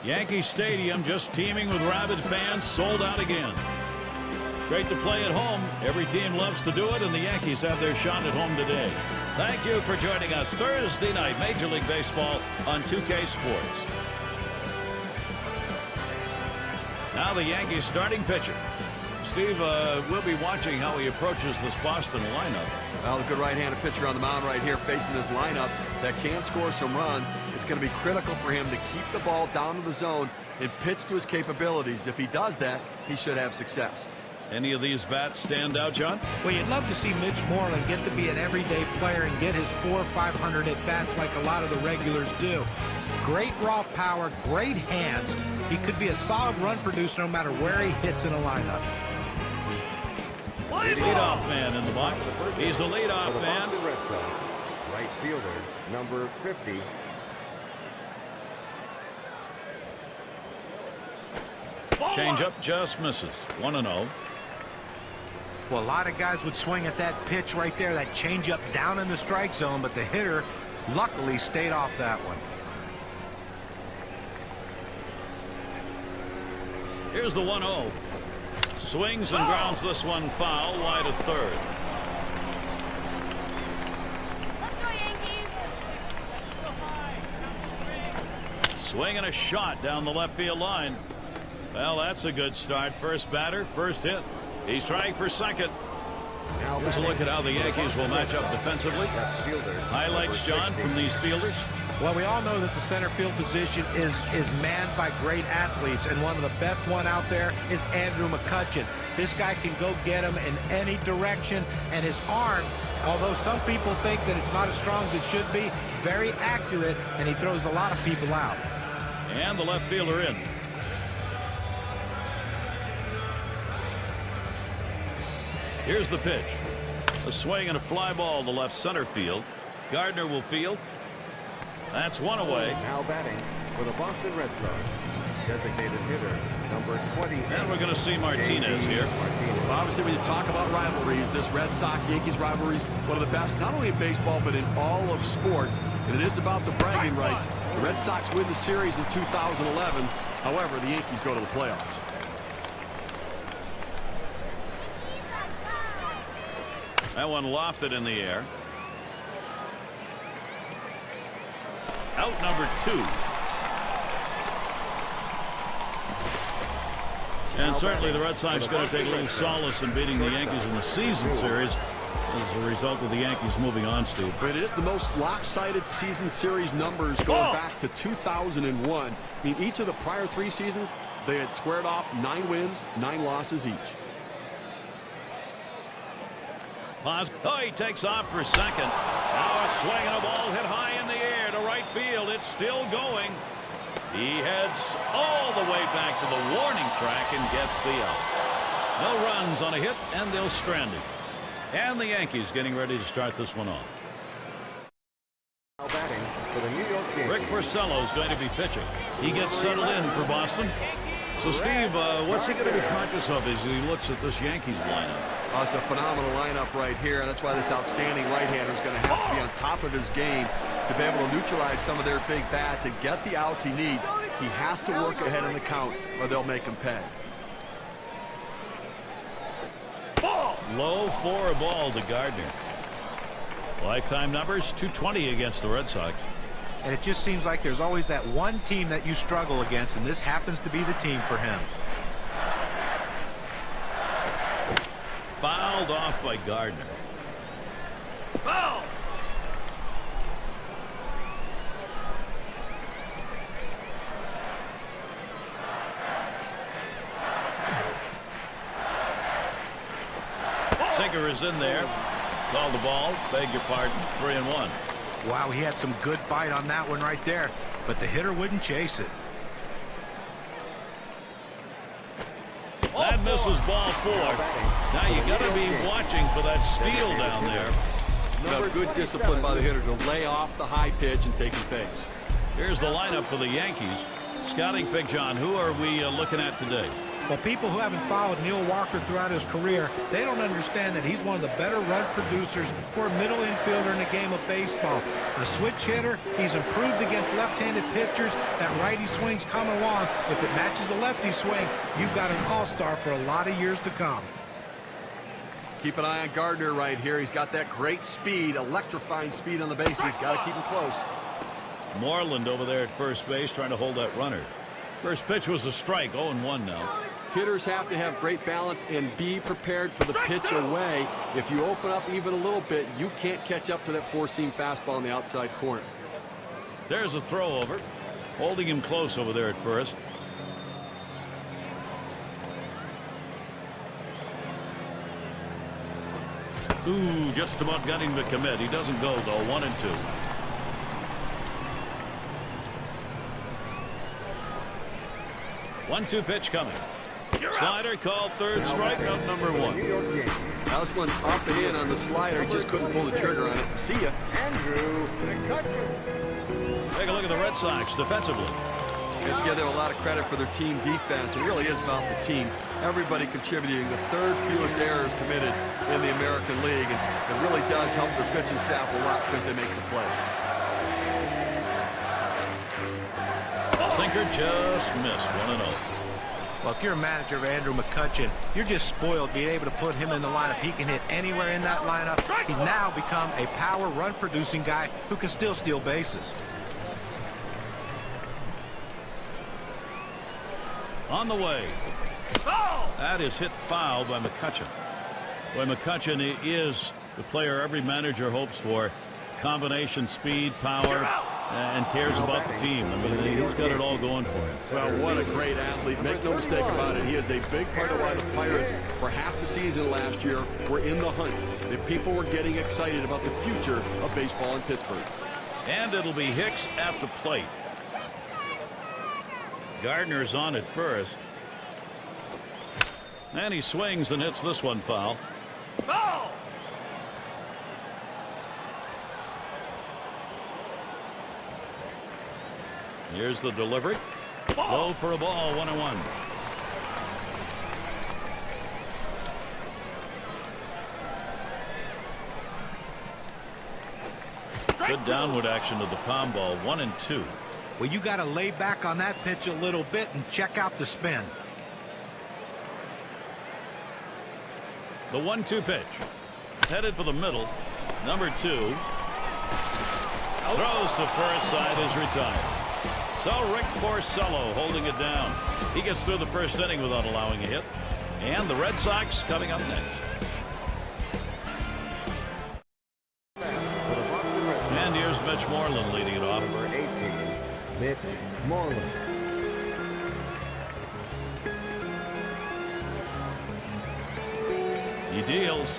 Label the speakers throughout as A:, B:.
A: Yankee Stadium just teeming with rabid fans, sold out again. Great to play at home. Every team loves to do it, and the Yankees have their shot at home today. Thank you for joining us Thursday night, Major League Baseball on 2K Sports. Now the Yankees starting pitcher. Steve, we'll be watching how he approaches this Boston lineup.
B: Well, a good right-handed pitcher on the mound right here facing this lineup that can score some runs. It's going to be critical for him to keep the ball down to the zone and pitch to his capabilities. If he does that, he should have success.
A: Any of these bats stand out, John?
C: Well, you'd love to see Mitch Moreland get to be an everyday player and get his 400 or 500 at-bats like a lot of the regulars do. Great raw power, great hands. He could be a solid run producer no matter where he hits in a lineup.
A: Leadoff man in the box. He's the leadoff man.
D: Right fielder, number 50.
A: Change up just misses. 1-0.
C: Well, a lot of guys would swing at that pitch right there, that changeup down in the strike zone, but the hitter luckily stayed off that one.
A: Here's the 1-0. Swings and grounds this one foul, wide of third. Swing and a shot down the left field line. Well, that's a good start. First batter, first hit. He's trying for second. Here's a look at how the Yankees will match up defensively. Highlights, John, from these fielders.
C: Well, we all know that the center field position is manned by great athletes, and one of the best one out there is Andrew McCutchen. This guy can go get him in any direction, and his arm, although some people think that it's not as strong as it should be, very accurate, and he throws a lot of people out.
A: And the left fielder in. Here's the pitch. A swing and a fly ball to left center field. Gardner will field. That's one away.
D: Now batting for the Boston Red Sox, designated hitter number 20.
A: And we're going to see Martinez here.
B: Well, obviously, when you talk about rivalries, this Red Sox-Yankees rivalry is one of the best, not only in baseball, but in all of sports. And it is about the bragging rights. The Red Sox win the series in 2011. However, the Yankees go to the playoffs.
A: That one lofted in the air. Out number 2. And certainly the Red Sox going to take a little solace in beating the Yankees in the season series as a result of the Yankees moving on, Steve.
B: But it is the most lopsided season series numbers going back to 2001. I mean, each of the prior 3 seasons, they had squared off 9 wins, 9 losses each.
A: Oh, he takes off for second. Now a swing and a ball hit high in the air to right field. It's still going. He heads all the way back to the warning track and gets the out. No runs on a hit, and they'll strand him. And the Yankees getting ready to start this one off.
D: Now batting for the New York Yankees.
A: Rick Porcello is going to be pitching. He gets settled in for Boston. So, Steve, what's he going to be conscious of as he looks at this Yankees lineup?
B: It's a phenomenal lineup right here. That's why this outstanding right-hander is going to have to be on top of his game to be able to neutralize some of their big bats and get the outs he needs. He has to work ahead in the count or they'll make him pay.
A: Low for a ball to Gardner. Lifetime numbers 220 against the Red Sox.
C: And it just seems like there's always that one team that you struggle against, and this happens to be the team for him.
A: Fouled off by Gardner. Foul! Sinker is in there. Called the ball. Beg your pardon. 3-1.
C: Wow, he had some good bite on that one right there, but the hitter wouldn't chase it.
A: That misses ball 4. Now you got to be watching for that steal down there.
B: Now, good discipline by the hitter to lay off the high pitch and take his pace.
A: Here's the lineup for the Yankees. Scouting pick, John. Who are we looking at today?
C: Well, people who haven't followed Neil Walker throughout his career, they don't understand that he's one of the better run producers for a middle infielder in the game of baseball. The switch hitter, he's improved against left-handed pitchers. That righty swing's coming along. If it matches the lefty swing, you've got an all-star for a lot of years to come.
B: Keep an eye on Gardner right here. He's got that great speed, electrifying speed on the bases. Got to keep him close.
A: Moreland over there at first base trying to hold that runner. First pitch was a strike. 0-1 now.
B: Hitters have to have great balance and be prepared for the pitch away. If you open up even a little bit, you can't catch up to that four-seam fastball in the outside corner.
A: There's a throw over. Holding him close over there at first. Ooh, just about got him to commit. He doesn't go, though. 1-2. One-two pitch coming. Slider called third, strikeout number 1.
B: That was one up and in on the slider. He just couldn't pull the trigger on it. See ya.
D: Andrew McCutchen.
A: Take a look at the Red Sox defensively.
B: Get together a lot of credit for their team defense. It really is about the team. Everybody contributing. The third fewest errors committed in the American League. And it really does help their pitching staff a lot because they make the plays.
A: Sinker just missed. 1-0.
C: Well, if you're a manager of Andrew McCutchen, you're just spoiled being able to put him in the lineup. He can hit anywhere in that lineup. He's now become a power run-producing guy who can still steal bases.
A: On the way. That is hit foul by McCutchen. Boy, McCutchen is the player every manager hopes for. Combination, speed, power, and cares about the team. I mean, he's got it all going for him.
B: Well, what a great athlete. Make no mistake about it. He is a big part of why the Pirates, for half the season last year, were in the hunt. The people were getting excited about the future of baseball in Pittsburgh.
A: And it'll be Hicks at the plate. Gardner's on at first. And he swings and hits this one foul. Foul! Here's the delivery. Low for a ball. 1-1. Good downward action to the palm ball. 1-2.
C: Well, you got to lay back on that pitch a little bit and check out the spin.
A: The 1-2 pitch. Headed for the middle. Number 2. Throws to first. Side is retired. So Rick Porcello holding it down. He gets through the first inning without allowing a hit. And the Red Sox coming up next. And here's Mitch Moreland leading it off.
D: Number 18, Mitch Moreland.
A: He deals.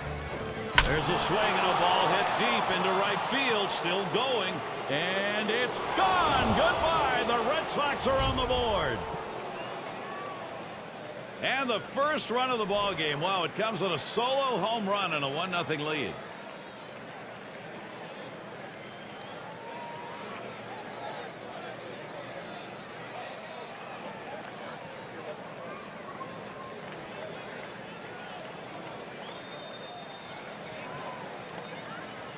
A: There's a swing and a ball hit deep into right field. Still going. And it's gone. Goodbye. The Red Sox are on the board. And the first run of the ball game. Wow, it comes with a solo home run and a 1-0 lead.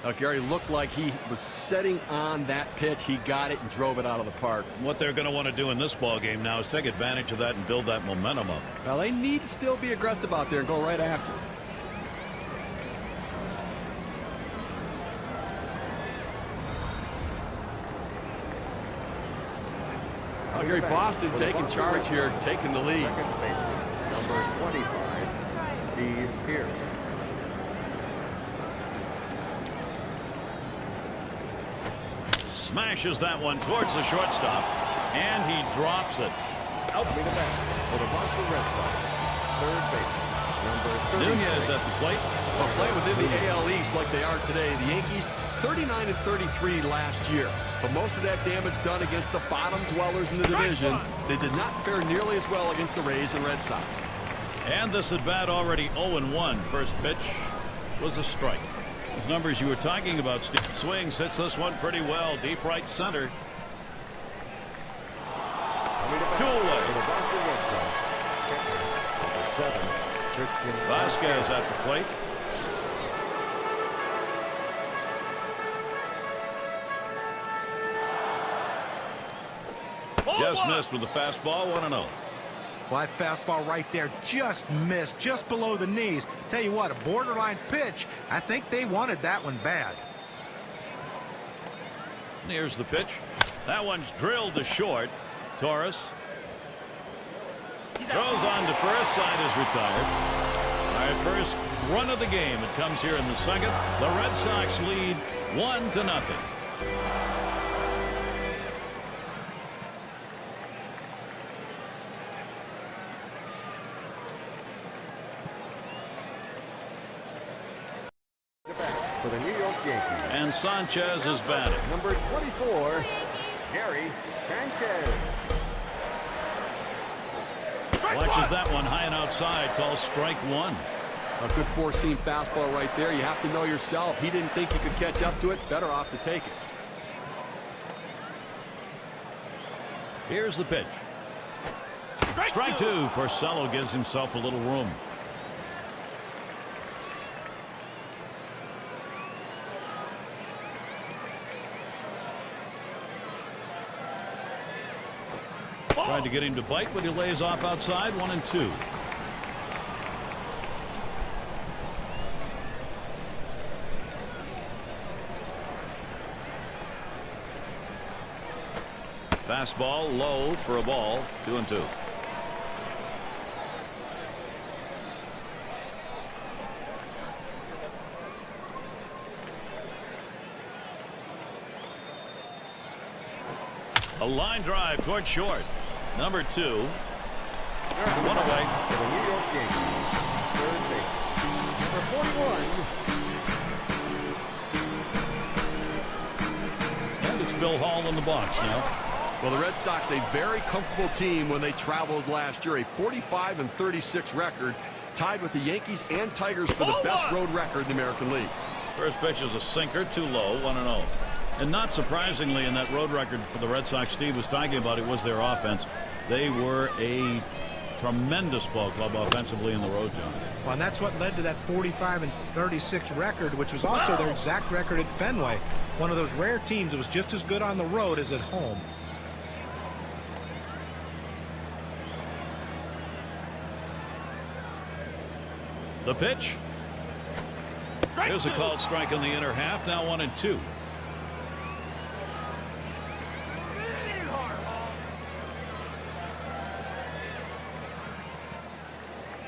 B: Now, Gary looked like he was setting on that pitch. He got it and drove it out of the park.
A: What they're going to want to do in this ball game now is take advantage of that and build that momentum up.
B: Well, they need to still be aggressive out there and go right after it. Well, Gary, Boston taking charge here, taking the lead.
D: Second baseman, number 25, Steve Pierce.
A: Smashes that one towards the shortstop, and he drops it.
D: Out to the bat for the Boston Red Sox. Third base, number 36.
A: Nunez at the plate.
B: Well, playing within the AL East like they are today, the Yankees 39-33 last year. But most of that damage done against the bottom dwellers in the division. They did not fare nearly as well against the Rays and Red Sox.
A: And this at bat already 0-1. First pitch was a strike. Those numbers you were talking about, Steve. Swings, hits this one pretty well. Deep right center. 2 away. Vasquez at the plate. Just missed with the fastball. 1-0.
C: Well, that fastball right there just missed, just below the knees. Tell you what, a borderline pitch. I think they wanted that one bad.
A: Here's the pitch. That one's drilled to short. Torres throws on to first. Side is retired. All right, first run of the game. It comes here in the second. The Red Sox lead 1-0.
D: For the New York Yankees.
A: And Sanchez is batting.
D: Number 24, Gary Sanchez.
A: Watches that one high and outside. Calls strike 1.
B: A good four-seam fastball right there. You have to know yourself. He didn't think he could catch up to it. Better off to take it.
A: Here's the pitch. Strike 2. Porcello gives himself a little room. Tried to get him to bite, but he lays off outside. 1-2. Fastball low for a ball. 2-2. A line drive toward short. Number 2. 1 away.
D: For the New York Yankees. Third base. Number 41.
A: And it's Bill Hall in the box now.
B: Well, the Red Sox, a very comfortable team when they traveled last year. A 45-36 record, tied with the Yankees and Tigers for the best road record in the American League.
A: First pitch is a sinker, too low. 1-0. And not surprisingly, in that road record for the Red Sox, Steve was talking about, it was their offense. They were a tremendous ball club offensively in the road, John.
C: Well, and that's what led to that 45-36 record, which was also their exact record at Fenway. One of those rare teams that was just as good on the road as at home.
A: The pitch. Here's a called strike in the inner half. Now 1-2.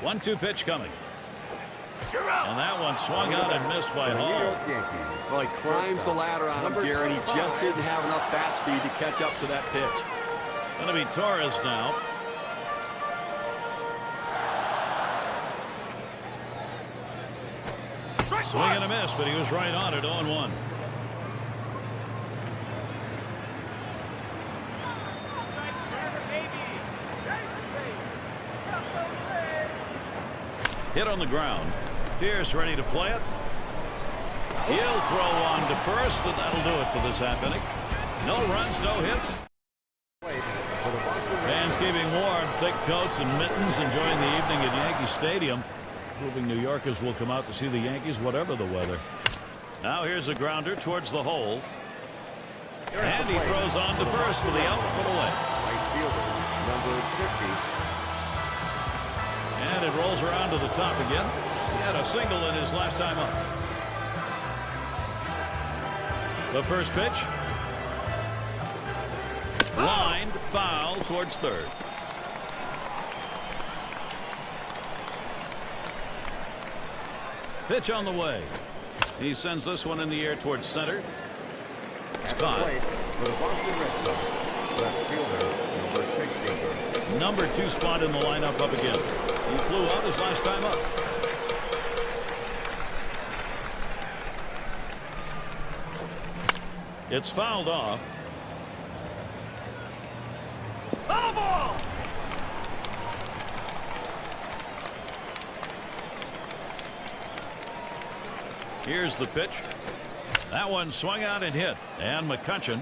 A: 1-2 pitch coming. And that one swung out and missed by Hall.
B: Well, he climbs the ladder on him, Gary, and he just didn't have enough bat speed to catch up to that pitch.
A: Going to be Torres now. Swing and a miss, but he was right on it. 0-1. Hit on the ground. Pierce ready to play it. He'll throw on to first, and that'll do it for this half inning. No runs, no hits. Fans keeping warm, thick coats and mittens, enjoying the evening at Yankee Stadium. Proving New Yorkers will come out to see the Yankees whatever the weather. Now here's a grounder towards the hole. And he throws on to first for the out put away.
D: Right fielder, number 50.
A: And it rolls around to the top again. He had a single in his last time up. The first pitch. Lined foul towards third. Pitch on the way. He sends this one in the air towards center. It's caught.
D: For the Boston Red Sox, left fielder, number 60.
A: Number 2 spot in the lineup up again. He flew out his last time up. It's fouled off. Foul ball! Here's the pitch. That one swung out and hit. And McCutchen.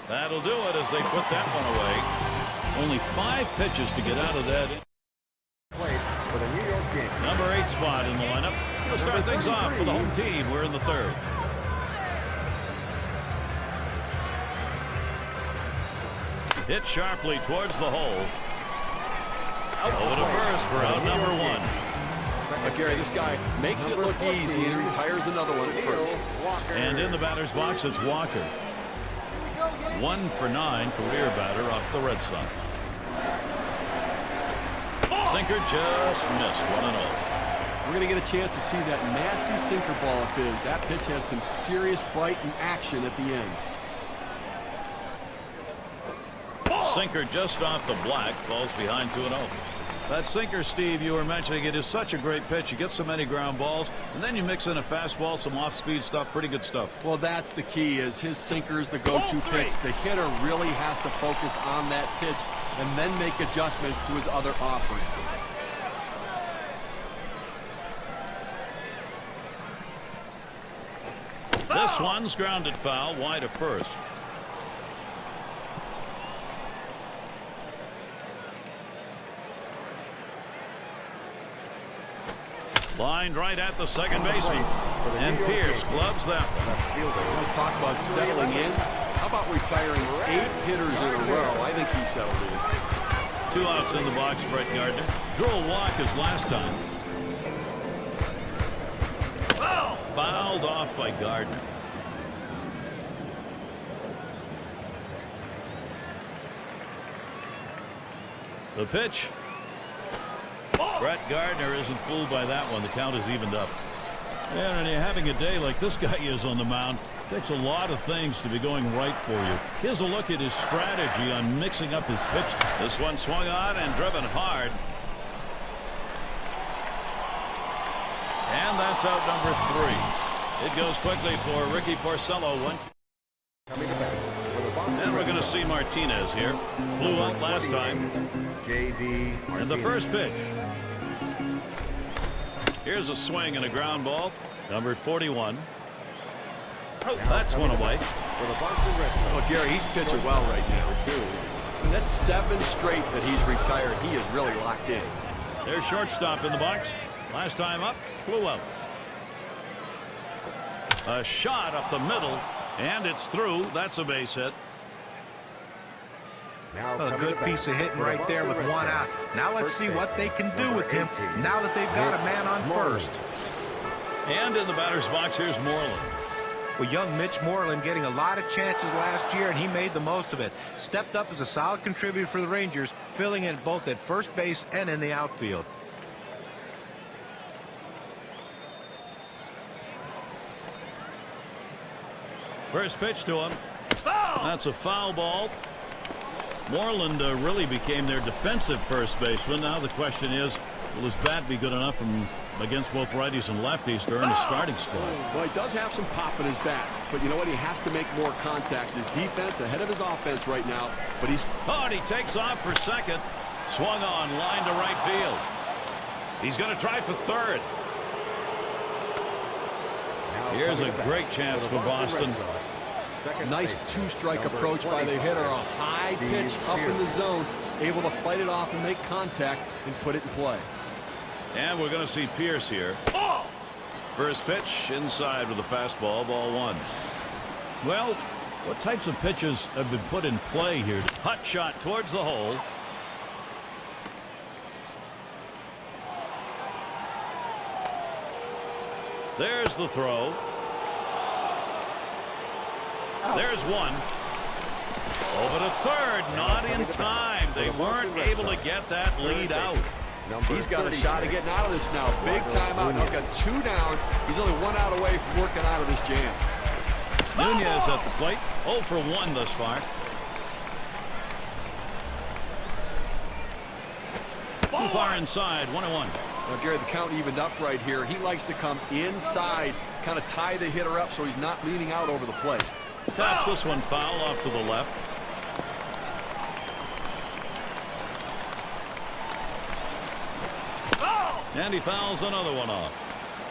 A: That'll do it as they put that one away. Only 5 pitches to get out of that.
D: For the New York Yankees.
A: Number 8 spot in the lineup. We'll start things off for the home team. We're in the 3rd. Hit sharply towards the hole. Over to first for out number 1.
B: But Gary, this guy makes it look easy and retires another one at first.
A: And in the batter's box, it's Walker. 1 for 9 career batter off the Red Sox. Sinker just missed 1-0.
B: We're going to get a chance to see that nasty sinker ball of his. That pitch has some serious bite and action at the end.
A: Sinker just off the black, falls behind 2-0. That sinker, Steve, you were mentioning, it is such a great pitch. You get so many ground balls, and then you mix in a fastball, some off-speed stuff, pretty good stuff.
B: Well, that's the key, is his sinker is the go-to pitch. The hitter really has to focus on that pitch and then make adjustments to his other offering.
A: This one's grounded foul, wide of first. Lined right at the second baseman. And Pierce gloves that one.
B: Want to talk about settling in? How about retiring 8 hitters in a row? I think he settled in.
A: 2 outs in the box, Brett Gardner. Drew a walk his last time. Fouled off by Gardner. The pitch. Brett Gardner isn't fooled by that one. The count is evened up. And when you're having a day like this guy is on the mound, it takes a lot of things to be going right for you. Here's a look at his strategy on mixing up his pitch. This one swung on and driven hard. And that's out number 3. It goes quickly for Ricky Porcello. And we're going to see Martinez here. Blew up last time. And the first pitch. Here's a swing and a ground ball. Number 41. That's one away.
B: Well, Gary, he's pitching well right now, too. And that's 7 straight that he's retired. He is really locked in.
A: There's shortstop in the box. Last time up, flew out. A shot up the middle, and it's through. That's a base hit.
C: A good piece of hitting right there with 1 out. Now let's see what they can do with him now that they've got a man on first.
A: And in the batter's box, here's Moreland.
C: Well, young Mitch Moreland getting a lot of chances last year, and he made the most of it. Stepped up as a solid contributor for the Rangers, filling in both at first base and in the outfield.
A: First pitch to him. That's a foul ball. Moreland really became their defensive first baseman. Now the question is, will his bat be good enough against both righties and lefties to earn a starting spot?
B: Well, he does have some pop in his bat, but you know what? He has to make more contact. His defense ahead of his offense right now, but he's...
A: Oh, and he takes off for second. Swung on, line to right field. He's going to try for third. Here's a great chance for Boston.
B: Nice 2-strike approach by the hitter. A high pitch up in the zone, able to fight it off and make contact and put it in play.
A: And we're going to see Pierce here. First pitch inside with a fastball, ball 1. Well, what types of pitches have been put in play here? Hot shot towards the hole. There's the throw. There's one. Over to third, not in time. They weren't able to get that lead out.
B: He's got a shot at getting out of this now. Big time out. Now he's got 2 down. He's only 1 out away from working out of this jam.
A: Nunez at the plate. 0 for 1 thus far. Too far inside. 1-1.
B: Now, Gary, the count evened up right here. He likes to come inside, kind of tie the hitter up so he's not leaning out over the plate.
A: Taps this one foul off to the left. And he fouls another one off.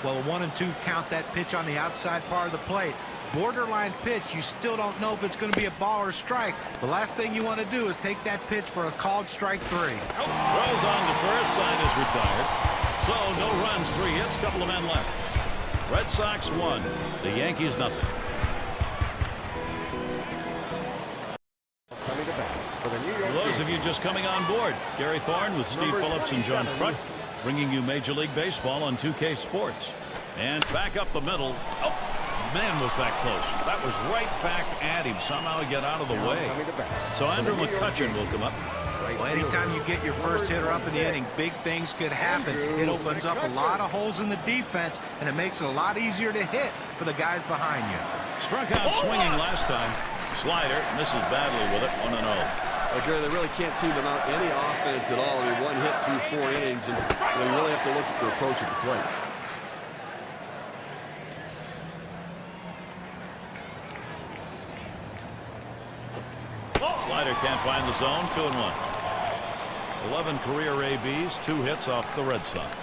C: Well, a 1-2 count, that pitch on the outside part of the plate. Borderline pitch. You still don't know if it's going to be a ball or strike. The last thing you want to do is take that pitch for a called strike 3.
A: Throws on to first. Side is retired. So no runs, 3 hits, couple of men left. Red Sox 1, the Yankees nothing.
D: Coming to bat for the New York
A: For those
D: Yankees.
A: of you just coming on board, Gary Thorne with Steve
D: Number
A: Phillips and John
D: 27.
A: Kruk, bringing you Major League Baseball on 2K Sports. And back up the middle. Oh, man, was that close. That was right back at him. Somehow get out of the way.
D: Coming to bat
A: So
D: for the
A: Andrew
D: New York
A: McCutcheon will come up.
C: Well, anytime you get your first hitter up in the inning, big things could happen. It opens up a lot of holes in the defense, and it makes it a lot easier to hit for the guys behind you.
A: Struck out swinging last time. Slider misses badly with it, 1-0.
B: Well, Gary, they really can't seem to mount any offense at all. I mean, 1 hit through 4 innings, and you really have to look at their approach at the plate.
A: Slider can't find the zone. 2-1. 11 career ABs, 2 hits off the Red Sox.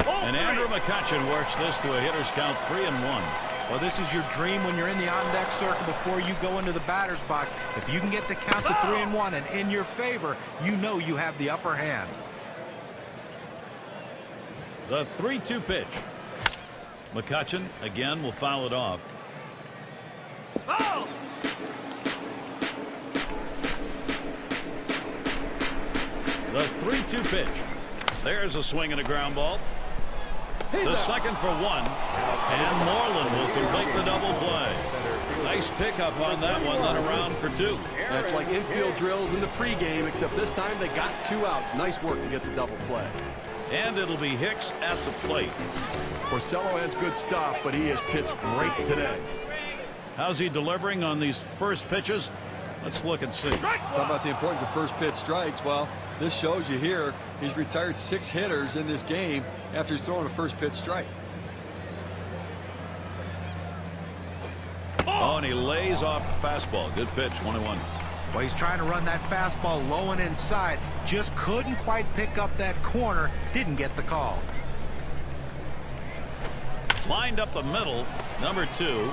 A: And Andrew McCutcheon works this to a hitter's count 3-1.
C: Well, this is your dream when you're in the on-deck circle before you go into the batter's box. If you can get the count to 3-1 and in your favor, you know you have the upper hand.
A: The 3-2 pitch. McCutcheon again will foul it off. The 3-2 pitch. There's a swing and a ground ball. The second for 1. And Moreland will complete the double play. Nice pickup on that one, then around for 2.
B: That's like infield drills in the pregame, except this time they got 2 outs. Nice work to get the double play.
A: And it'll be Hicks at the plate.
B: Porcello has good stuff, but he has pitched great today.
A: How's he delivering on these first pitches? Let's look and see.
B: Talk about the importance of first pitch strikes. Well, this shows you here he's retired 6 hitters in this game after he's throwing a first pitch strike.
A: Oh, and he lays off the fastball. Good pitch, 1-1.
C: Well, he's trying to run that fastball low and inside. Just couldn't quite pick up that corner. Didn't get the call.
A: Lined up the middle, number 2.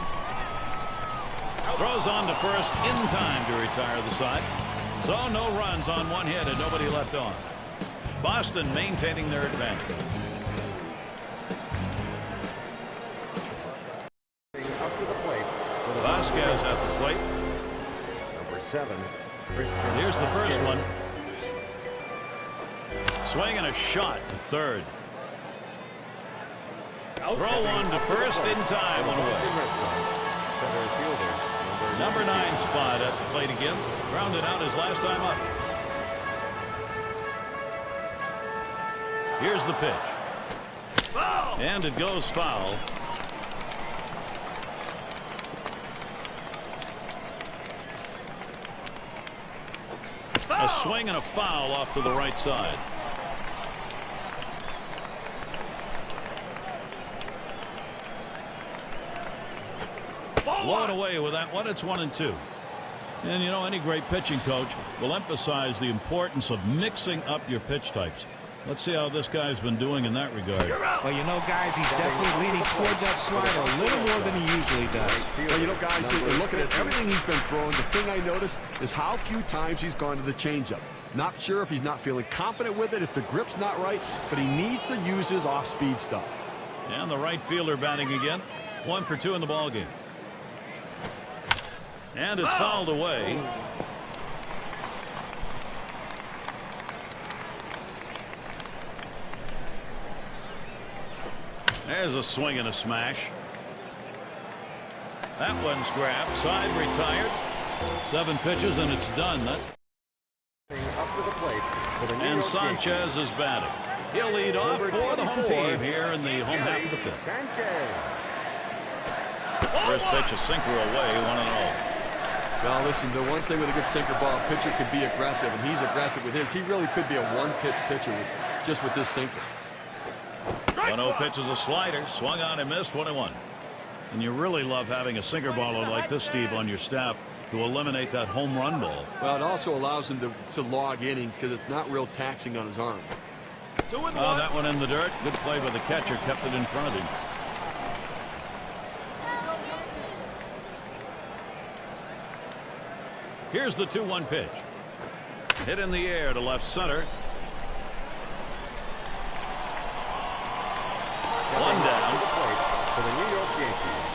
A: Throws on to first in time to retire the side. So no runs on 1 hit and nobody left on. Boston maintaining their advantage.
D: Up to the plate for the
A: Vasquez at the plate.
D: Number 7.
A: Here's the first one. Swing and a shot to third. Throw on to first in time, 1 away.
D: Center fielder,
A: Number 9 spot at the plate again. Grounded out his last time up. Here's the pitch. And it goes foul. A swing and a foul off to the right side. Blown away with that one. It's 1-2. And you know, any great pitching coach will emphasize the importance of mixing up your pitch types. Let's see how this guy's been doing in that regard.
C: Well, you know, guys, he's definitely leaning towards that slider a little more than he usually does.
B: Well, you know, guys, looking at everything he's been throwing, the thing I notice is how few times he's gone to the changeup. Not sure if he's not feeling confident with it, if the grip's not right, but he needs to use his off-speed stuff.
A: And the right fielder batting again. 1 for 2 in the ball game. And it's fouled away. There's a swing and a smash. That one's grabbed. Side retired. 7 pitches and it's done. That's
D: up to the plate for the New
A: and
D: York
A: Sanchez is batting. He'll lead off
D: Number
A: for the home
D: 24,
A: team here in the home half of the 5th.
D: Sanchez.
A: First pitch, a sinker away, 1-0.
B: Well, listen, the one thing with a good sinker ball, a pitcher could be aggressive, and he's aggressive with his. He really could be a one-pitch pitcher just with this sinker.
A: 1-0 pitch is a slider. Swung on and missed, 1-1. And you really love having a sinker baller like this, Steve, on your staff to eliminate that home run ball.
B: Well, it also allows him to log innings because it's not real taxing on his arm.
A: That one in the dirt. Good play by the catcher. Kept it in front of him. Here's the 2-1 pitch. Hit in the air to left center. One down.
D: For the New York Yankees.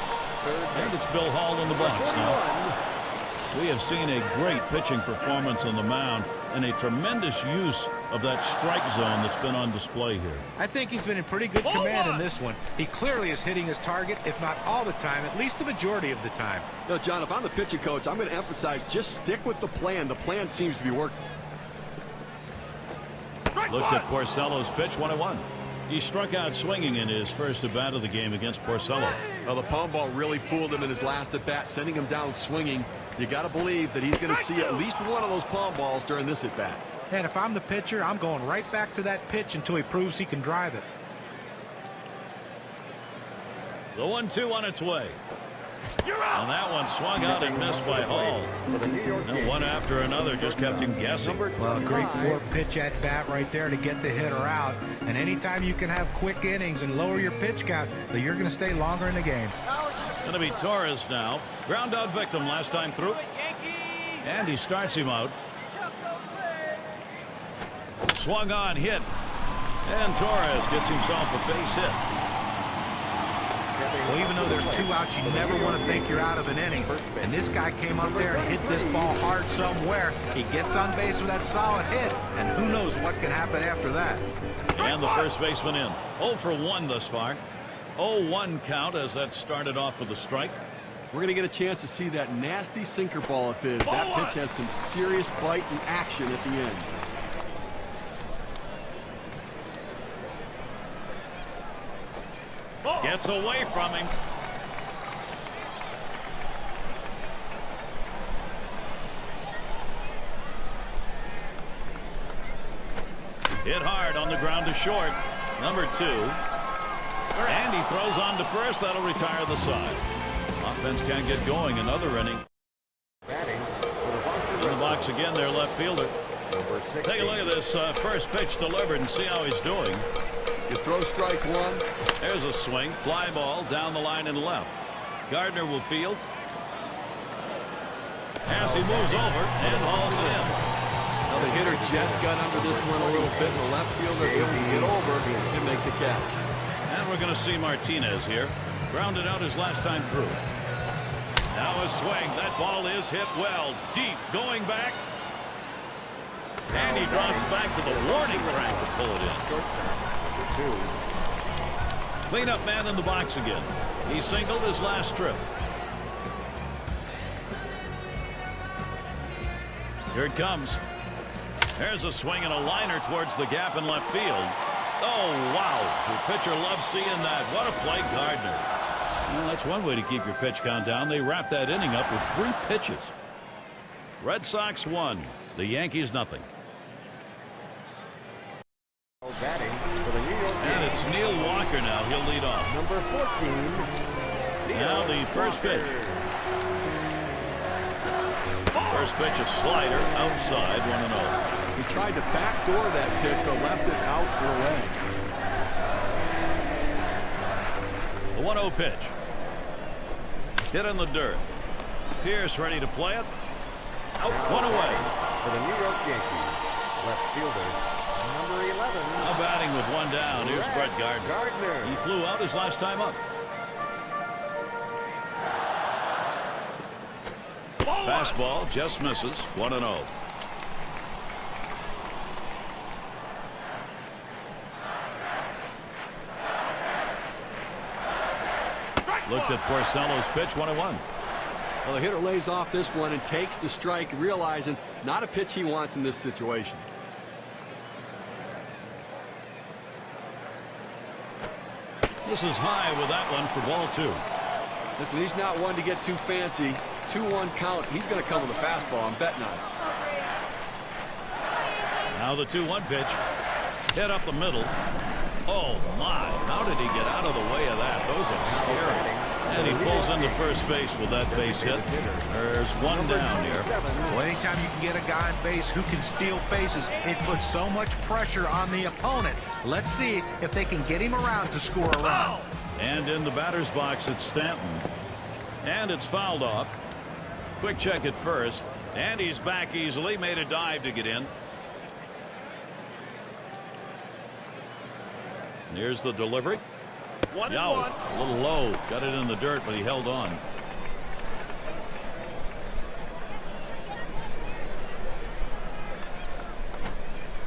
A: And it's Bill Hall in the box now. We have seen a great pitching performance on the mound and a tremendous use of that strike zone that's been on display here.
C: I think he's been in pretty good command in this one. He clearly is hitting his target, if not all the time, at least the majority of the time.
B: No, John, if I'm the pitching coach, I'm going to emphasize just stick with the plan. The plan seems to be working.
A: Looked at Porcello's pitch, 1-1. He struck out swinging in his first at-bat of the game against Porcello.
B: Well, the palm ball really fooled him in his last at-bat, sending him down swinging. You got to believe that he's going to see at least one of those palm balls during this at-bat.
C: And if I'm the pitcher, I'm going right back to that pitch until he proves he can drive it.
A: The 1-2 on its way. And that one swung out and missed by Hall. And one after another just kept him guessing.
C: Well, great four-pitch at-bat right there to get the hitter out. And anytime you can have quick innings and lower your pitch count, you're going to stay longer in the game.
A: Going to be Torres now. Ground out victim last time through. And he starts him out. Swung on, hit. And Torres gets himself a base hit.
C: Well, even though there's 2 outs, you never want to think you're out of an inning. And this guy came up there and hit this ball hard somewhere. He gets on base with that solid hit, and who knows what can happen after that.
A: And the first baseman in. 0 for 1 thus far. 0-1 count as that started off with a strike.
B: We're going to get a chance to see that nasty sinker ball of his. That pitch has some serious bite and action at the end.
A: Gets away from him. Hit hard on the ground to short. Number 2. And he throws on to first. That'll retire the side. Offense can't get going. Another inning. In the box again, their left fielder. Take a look at this first pitch delivered and see how he's doing.
B: You throw strike 1.
A: There's a swing. Fly ball down the line and left. Gardner will field. As he moves over and hauls it in.
B: Now the hitter just got under this one a little bit. The left fielder able to get over and make the catch.
A: And we're going to see Martinez here. Grounded out his last time through. Now a swing. That ball is hit well. Deep. Going back. And he drops back to the warning track to pull it in. Cleanup man in the box again. He singled his last trip. Here it comes. There's a swing and a liner towards the gap in left field. Oh, wow. The pitcher loves seeing that. What a play, Gardner. Well, that's one way to keep your pitch count down. They wrap that inning up with 3 pitches. Red Sox 1. The Yankees nothing. And it's Neil Walker now. He'll lead off.
D: Number 14.
A: Now the first pitch. First pitch, a slider outside, 1-0.
B: He tried to backdoor that pitch, but left it out and away.
A: The 1-0 pitch. Hit in the dirt. Pierce ready to play it. Out, 1 away.
D: For the New York Yankees, left fielder, number 11.
A: Now batting with 1 down. Here's Brett Gardner. He flew out his last time up. Fastball just misses. 1-0. Looked at Porcello's pitch. 1-1.
B: Well, the hitter lays off this one and takes the strike, realizing not a pitch he wants in this situation.
A: This is high with that one for ball 2.
B: Listen, he's not one to get too fancy. 2-1 count. He's going to come with a fastball. I'm betting on it.
A: Now the 2-1 pitch. Hit up the middle. Oh, my. How did he get out of the way of that? Those are scary. And he pulls into first base with that base hit. There's one down here.
C: Well, anytime you can get a guy on base who can steal bases, it puts so much pressure on the opponent. Let's see if they can get him around to score a run.
A: And in the batter's box, it's Stanton. And it's fouled off. Quick check at first. And he's back easily. Made a dive to get in. Here's the delivery. No, a little low. Got it in the dirt, but he held on.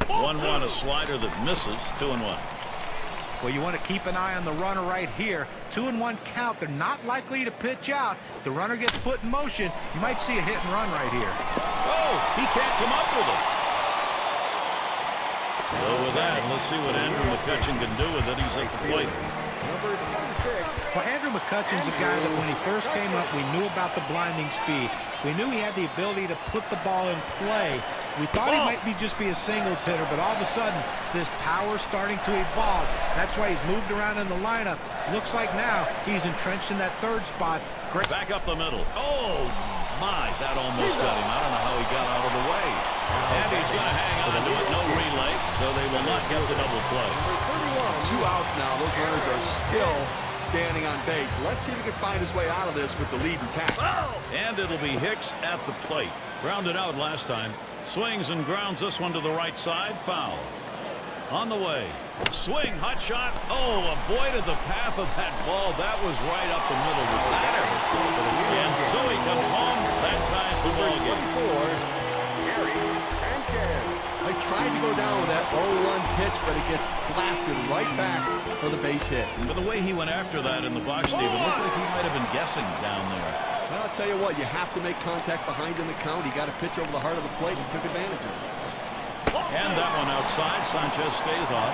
A: 1-1, a slider that misses. 2-1.
C: Well, you want to keep an eye on the runner right here. 2-1 count. They're not likely to pitch out. The runner gets put in motion. You might see a hit and run right here.
A: Oh, he can't come up with it. So with that, let's see what Andrew McCutchen can do with it. He's at the plate.
D: Number 26.
C: Well, Andrew McCutchen's a guy that when he first came up, we knew about the blinding speed. We knew he had the ability to put the ball in play. We thought he might just be a singles hitter, but all of a sudden, this power's starting to evolve. That's why he's moved around in the lineup. Looks like now he's entrenched in that third spot. Great.
A: Back up the middle. Oh, my, that almost got him. I don't know how he got out of the way. And he's going to hang on to it. No relay, so they will not get the double play.
B: 2 outs now. Those runners are still standing on base. Let's see if he can find his way out of this with the lead intact.
A: And it'll be Hicks at the plate. Grounded out last time. Swings and grounds this one to the right side. Foul. On the way. Swing. Hot shot. Oh, avoided the path of that ball. That was right up the middle. Was that it? And so he comes home. That ties the ball game.
B: I tried to go down with that 0-1 pitch, but it gets blasted right back for the base hit.
A: But the way he went after that in the box, Steve, it looked like he might have been guessing down there.
B: Well, I'll tell you what, you have to make contact behind in the count. He got a pitch over the heart of the plate and took advantage of it.
A: And that one outside. Sanchez stays off.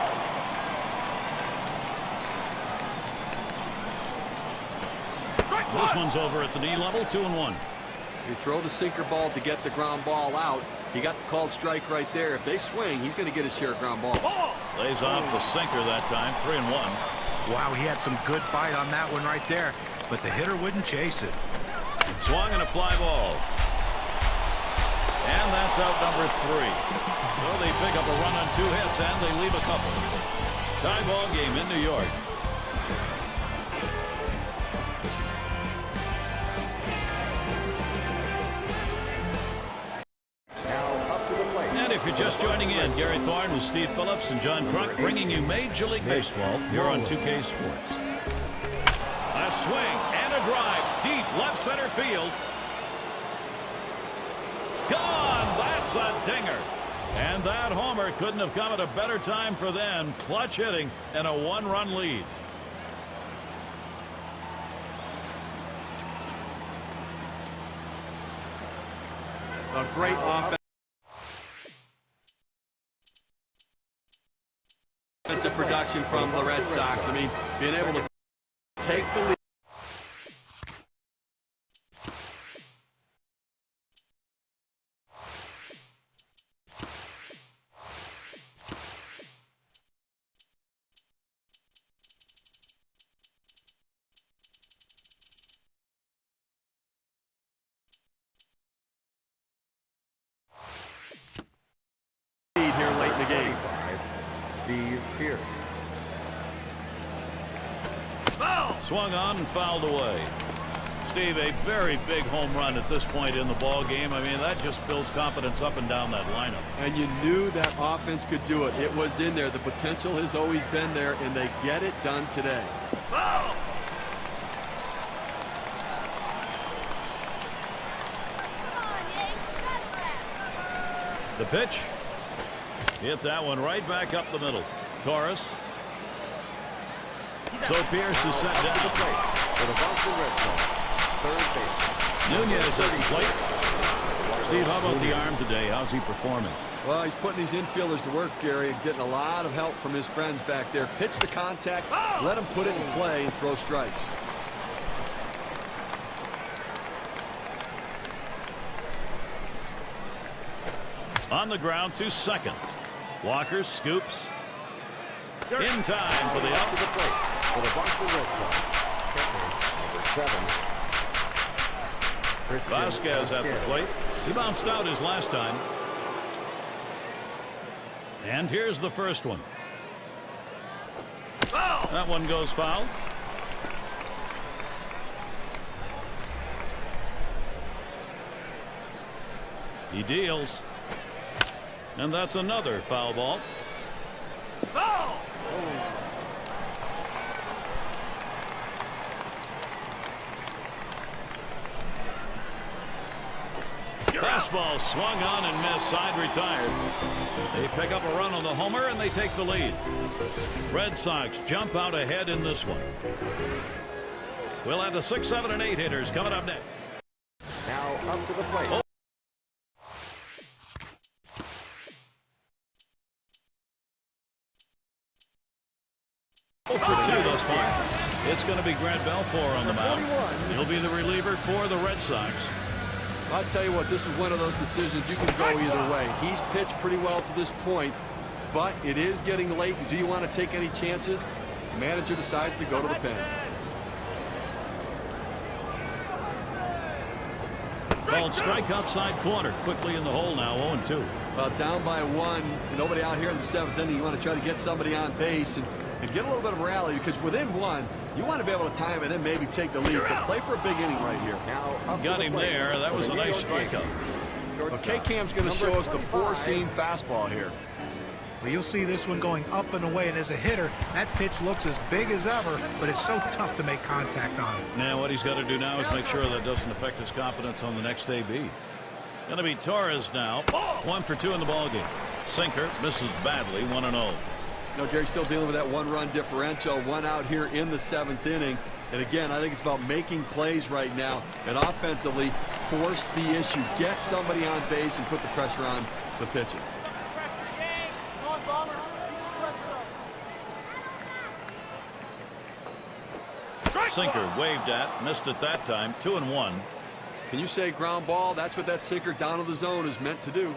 A: This one's over at the knee level. 2-1.
B: You throw the sinker ball to get the ground ball out. He got the called strike right there. If they swing, he's going to get his share of ground ball.
A: Lays off the sinker that time. 3-1.
C: Wow, he had some good bite on that one right there, but the hitter wouldn't chase it.
A: Swung and a fly ball. And that's out number 3. So they pick up a run on 2 hits, and they leave a couple. Tie ball game in New York. And if you're just joining in, Gary Thorne with Steve Phillips and John Crunk bringing you Major League Baseball here on 2K Sports. A swing and a drive deep left center field. Gone! That's a dinger. And that homer couldn't have come at a better time for them. Clutch hitting and a 1-run lead.
B: A great offense. Defensive production from the Red Sox. I mean, being able to take the lead. Here late in the game.
D: Steve Pierce.
A: Swung on and fouled away. Steve, a very big home run at this point in the ball game. I mean, that just builds confidence up and down that lineup.
B: And you knew that offense could do it. It was in there. The potential has always been there, and they get it done today.
A: The pitch. Hit that one right back up the middle. Torres. So Pierce is set down.
D: For the Boston Red Sox, third base.
A: Nunez at the plate. Steve, how about the arm today? How's he performing?
B: Well, he's putting these infielders to work, Gary, and getting a lot of help from his friends back there. Pitch the contact, let him put it in play and throw strikes.
A: On the ground to second. Walker scoops. In time for the out.
D: To the plate for the Boston Red Sox, catcher number 7.
A: Vasquez at the plate. He bounced out his last time. And here's the first one. That one goes foul. He deals. And that's another foul ball. Fastball swung on and missed. Side retired. They pick up a run on the homer and they take the lead. Red Sox jump out ahead in this one. We'll have the 6, 7, and 8 hitters coming up next.
D: Now up to the plate.
A: Oh. For 2 thus far. It's going to be Grant Belfour on the mound. He'll be the reliever for the Red Sox.
B: I'll tell you what, this is one of those decisions you can go either way. He's pitched pretty well to this point, but it is getting late. Do you want to take any chances? The manager decides to go to the pen.
A: Called strike outside corner. Quickly in the hole now, 0-2.
B: Down by 1, nobody out here in the 7th inning. You want to try to get somebody on base and get a little bit of rally, because within 1, you want to be able to time it and maybe take the lead. So play for a big inning right here.
A: Got him there. That was a nice strikeout.
B: Okay, Cam's going to show us the 4-seam fastball here.
C: Well, you'll see this one going up and away, and as a hitter, that pitch looks as big as ever, but it's so tough to make contact on it.
A: Now what he's got to do now is make sure that doesn't affect his confidence on the next AB. Going to be Torres now. 1 for 2 in the ballgame. Sinker misses badly. 1-0.
B: Gary's still dealing with that 1-run differential. 1 out here in the 7th inning. And again, I think it's about making plays right now and offensively force the issue. Get somebody on base and put the pressure on the pitcher.
A: Sinker waved at, missed it that time. 2-1.
B: Can you say ground ball? That's what that sinker down to the zone is meant to do.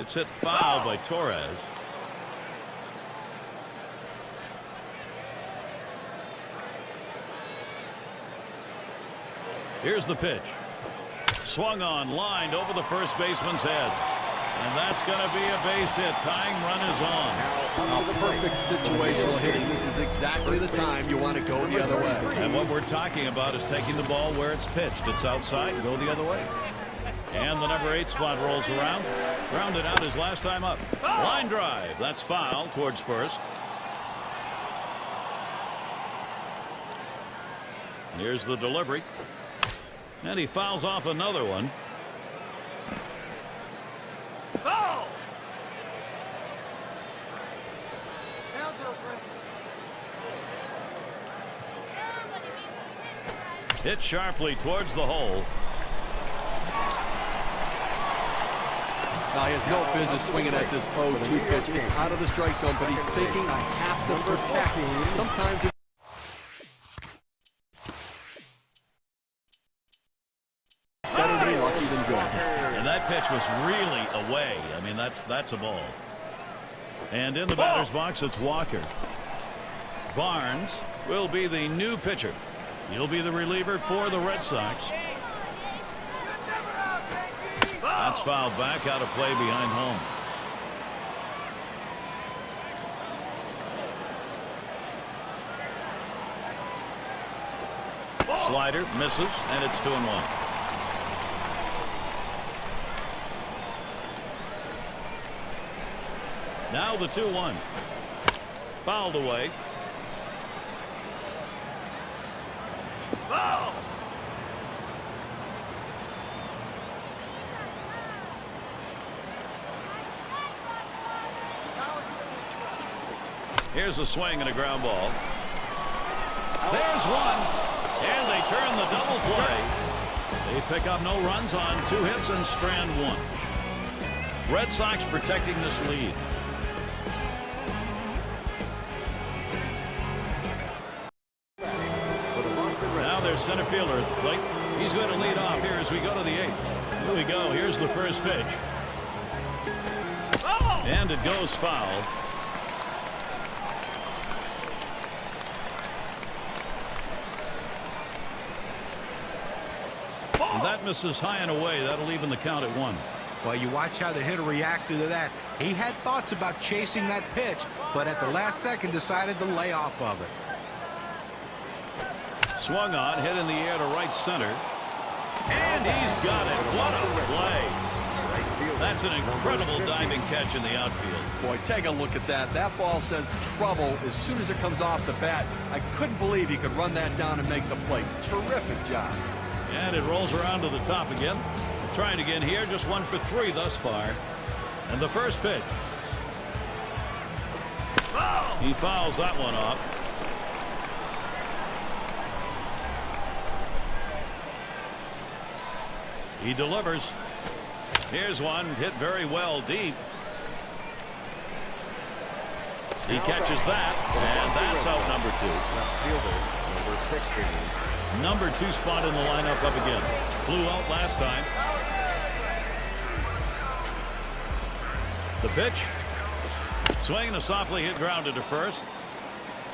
A: It's hit foul by Torres. Here's the pitch. Swung on, lined over the first baseman's head. And that's going to be a base hit. Tying run is on.
B: A perfect situational hitting. This is exactly the time you want to go the other way.
A: And what we're talking about is taking the ball where it's pitched. It's outside, go the other way. And the number 8 spot rolls around. Grounded out his last time up. Line drive. That's foul towards first. Here's the delivery. And he fouls off another one. Hit sharply towards the hole.
B: Now, he has no business swinging at this 0-2 pitch. It's out of the strike zone, but he's thinking, I have to protect. Sometimes it's better to be lucky than good.
A: And that pitch was really away. I mean, that's a ball. And in the batter's box, it's Walker. Barnes will be the new pitcher. He'll be the reliever for the Red Sox. That's fouled back, out of play behind home. Slider misses, and it's 2-1. Now the 2-1. Fouled away. Here's a swing and a ground ball. There's one. And they turn the double play. They pick up no runs on 2 hits and strand 1. Red Sox protecting this lead. Now their center fielder at the plate. He's going to lead off here as we go to the 8th. Here we go. Here's the first pitch. And it goes foul. misses high and away. That'll even the count at 1.
C: Well, you watch how the hitter reacted to that. He had thoughts about chasing that pitch, but at the last second decided to lay off of it.
A: Swung on, hit in the air to right center. And he's got it. What a play. That's an incredible diving catch in the outfield.
B: Boy, take a look at that. That ball says trouble as soon as it comes off the bat. I couldn't believe he could run that down and make the play. Terrific job.
A: And it rolls around to the top again. Trying again here, just 1 for 3 thus far. And the first pitch. He fouls that one off. He delivers. Here's one hit very well deep. He catches that, and that's out number 2.
D: Left fielder, number 16.
A: Number 2 spot in the lineup up again. Flew out last time. The pitch. Swinging a softly hit grounded to first.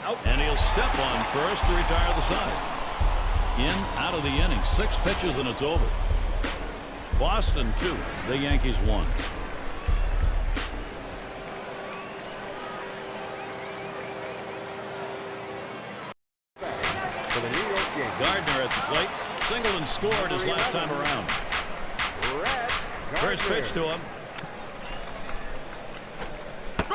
A: Out. And he'll step on first to retire the side. In, out of the inning. 6 pitches and it's over. Boston 2. The Yankees 1.
D: For the New York Yankees.
A: Gardner at the plate. Singled and scored his last time around. First pitch to him.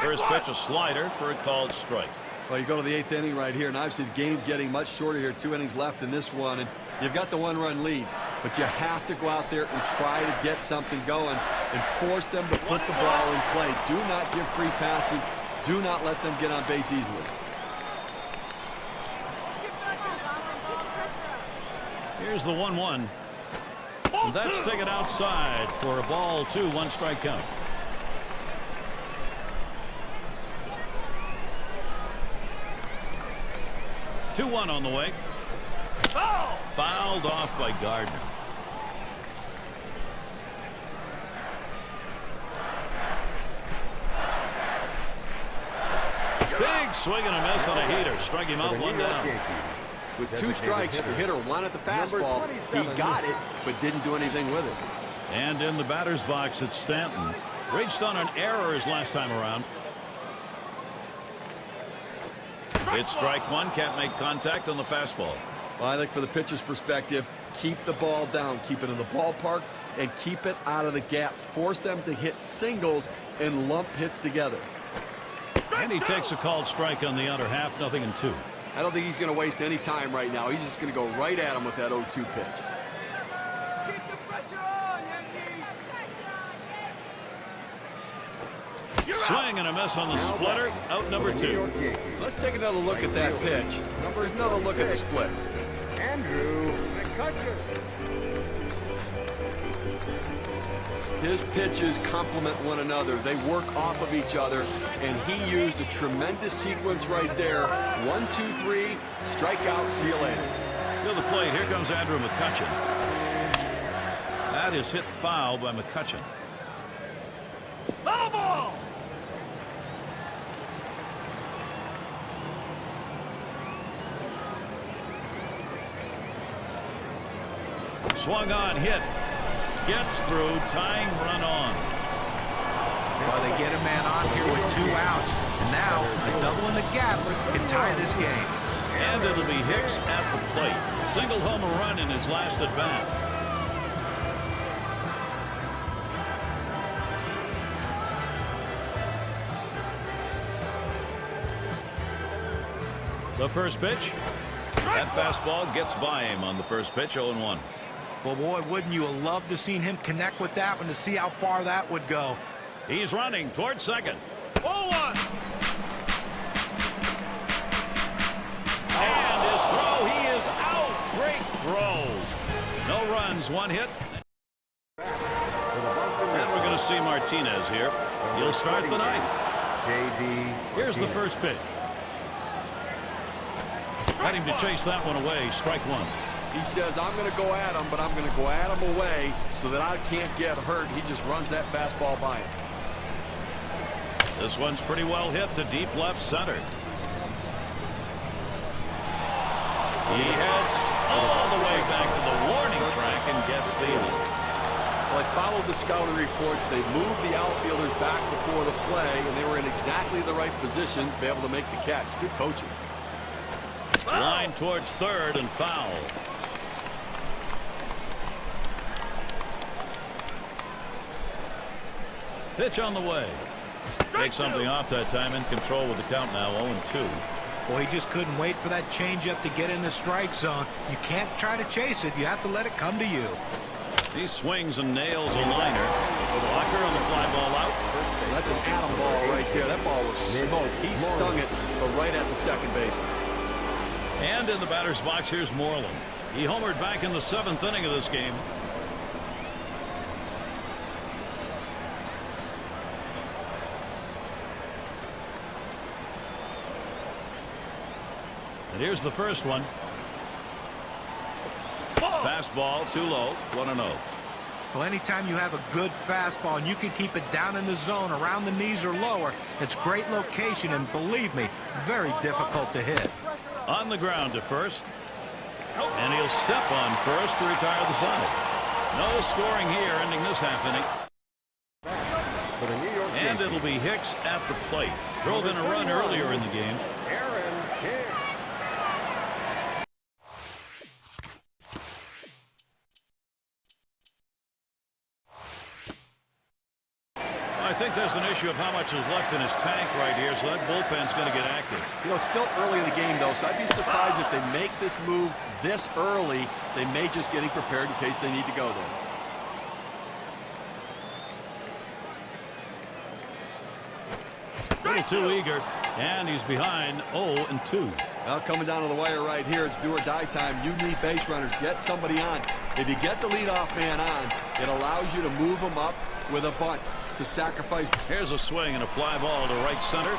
A: First pitch a slider for a called strike.
B: Well, you go to the 8th inning right here, and obviously the game getting much shorter here. 2 innings left in this one, and you've got the 1-run lead. But you have to go out there and try to get something going and force them to put the ball in play. Do not give free passes. Do not let them get on base easily.
A: Here's the 1-1. That's taken outside for a ball 2, 1 strike count. Two 2-1 on the way. Fouled off by Gardner. Big swing and a miss on a heater. Strike him out, 1 down.
B: With 2 strikes, the hitter wanted the fastball. He got it, but didn't do anything with it.
A: And in the batter's box, it's Stanton. Reached on an error his last time around. It's strike 1. Can't make contact on the fastball.
B: Well, I think for the pitcher's perspective, keep the ball down, keep it in the ballpark, and keep it out of the gap. Force them to hit singles and lump hits together.
A: And he takes a called strike on the outer half, 0-2.
B: I don't think he's going to waste any time right now. He's just going to go right at him with that 0-2 pitch.
E: Keep the pressure on, Yankees!
A: Swing and a miss on the splitter. Out number 2.
B: Let's take another look at that pitch. There's another look at the split.
D: Andrew McCutcheon.
B: His pitches complement one another. They work off of each other, and he used a tremendous sequence right there. 1, 2, 3, strike out, see you later.
A: To the plate, here comes Andrew McCutcheon. That is hit foul by McCutcheon.
E: Foul ball!
A: Swung on, hit. Gets through, tying run on.
C: Well, they get a man on here with 2 outs, and now a double in the gap can tie this game.
A: And it'll be Hicks at the plate. Single home run in his last at bat. The first pitch. That fastball gets by him on the first pitch, 0-1.
C: Well, boy, wouldn't you have loved to seen him connect with that one to see how far that would go.
A: He's running towards second.
E: 0-1.
A: And his throw, he is out. Great throw. No runs, 1 hit. And we're going to see Martinez here. He'll start the 9th. Here's the first pitch. Got him to chase that one away. Strike 1.
B: He says, I'm going to go at him, but I'm going to go at him away so that I can't get hurt. He just runs that fastball by him.
A: This one's pretty well hit to deep left center. He heads all the way back to the warning track and gets field.
B: Well, I followed the scouting reports. They moved the outfielders back before the play, and they were in exactly the right position to be able to make the catch. Good coaching.
A: Line towards third and foul. Pitch on the way. Take something off that time. In control with the count now, 0-2.
C: Boy, he just couldn't wait for that changeup to get in the strike zone. You can't try to chase it. You have to let it come to you.
A: He swings and nails a liner. Walker on the fly ball out.
B: That's an atom ball right there. That ball was smoke. He stung it, but right at the second baseman.
A: And in the batter's box, here's Moreland. He homered back in the 7th inning of this game. And here's the first one. Fastball too low. 1-0.
C: Well, anytime you have a good fastball and you can keep it down in the zone around the knees or lower, it's great location, and believe me, very difficult to hit.
A: On the ground to first. And he'll step on first to retire the side. No scoring here, ending this half inning.
D: For the New York
A: And
D: Yankees,
A: it'll be Hicks at the plate. Drove in a run earlier in the game.
D: Aaron Hicks.
A: I think there's an issue of how much is left in his tank right here, so that bullpen's going to get active.
B: You know, it's still early in the game, though, so I'd be surprised if they make this move this early. They may just getting prepared in case they need to go there.
A: A little too eager, and he's behind 0-2.
B: Now coming down to the wire right here, it's do or die time. You need base runners. Get somebody on. If you get the leadoff man on, it allows you to move him up with a bunt to sacrifice.
A: Here's a swing and a fly ball to right center.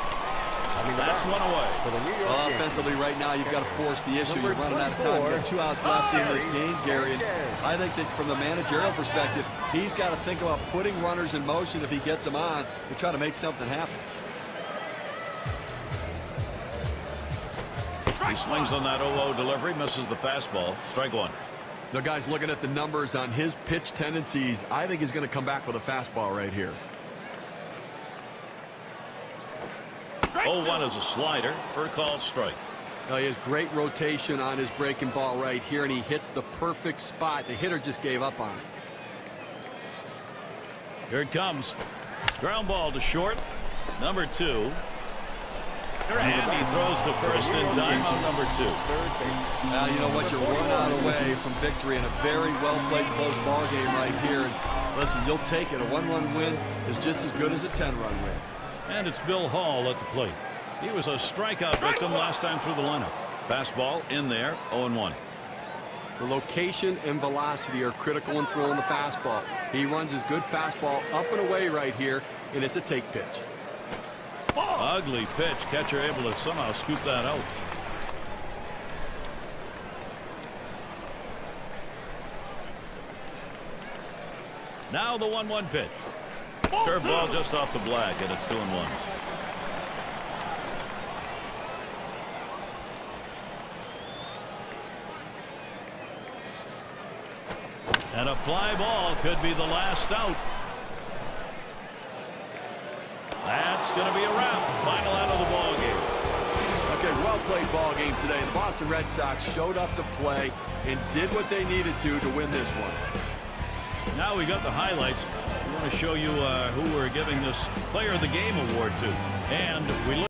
A: That's one away.
D: For the New York Yankees,
B: Offensively right now, you've got to force the issue. You're running out of time. You've got 2 outs left in this game, Gary. And I think that from the managerial perspective, he's got to think about putting runners in motion if he gets them on to try to make something happen.
A: He swings on that 0-0 delivery, misses the fastball. Strike one.
B: The guy's looking at the numbers on his pitch tendencies. I think he's going to come back with a fastball right here.
A: 0-1 is a slider for a called strike.
B: Now he has great rotation on his breaking ball right here, and he hits the perfect spot. The hitter just gave up on it.
A: Here it comes. Ground ball to short. Number 2. And he throws to first in time on number 2.
B: Now you know what, you're 1 out away from victory in a very well played close ball game right here. And listen, you'll take it. A 1-run win is just as good as a 10-run win.
A: And it's Bill Hall at the plate. He was a strikeout victim last time through the lineup. Fastball in there, 0-1.
B: The location and velocity are critical in throwing the fastball. He runs his good fastball up and away right here, and it's a take pitch.
A: Ugly pitch. Catcher able to somehow scoop that out. Now the 1-1 pitch. Curveball just off the black, and it's 2-1. And a fly ball could be the last out. That's going to be a wrap. Final out of the ball game.
B: Okay, well played ball game today. The Boston Red Sox showed up to play and did what they needed to win this one.
A: Now we got the highlights. We want to show you who we're giving this Player of the Game award to. And if we look